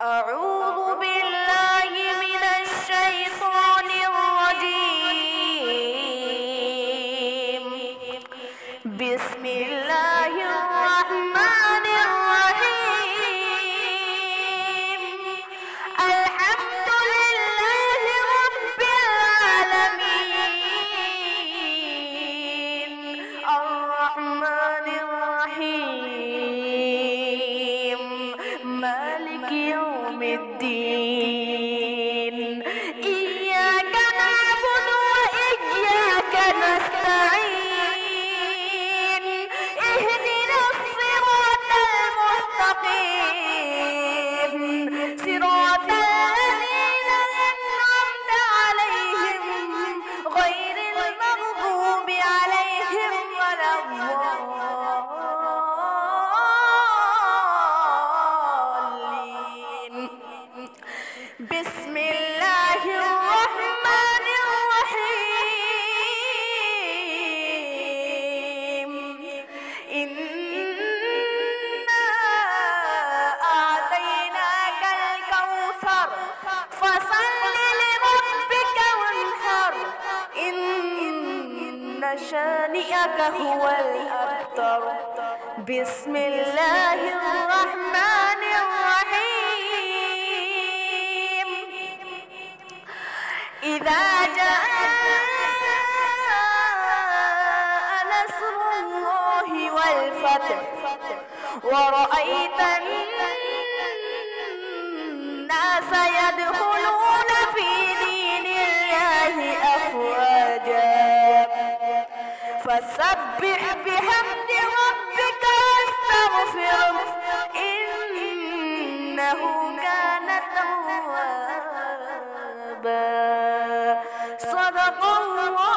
أعوذ بالله من الشيطان الرجيم. بسم الله الرحمن الرحيم. الحمد لله رب العالمين الرحمن الرحيم مالك يوم الدين. إياك نعبد وإياك نستعين. اهدنا الصراط المستقيم صراط الذين أنعمت عليهم غير المغضوب عليهم ولا الضالين. بسم الله الرحمن الرحيم. إنا أعطيناك الكوثر فصل لربك وانحر إن شانئك هو الأبتر. بسم الله الرحمن الرحيم. إذا جاء نصر الله والفتح ورأيت الناس يدخلون في دين الله أفواجا فسبح بحمد ربك واستغفره إنه كان توابا. صدق الله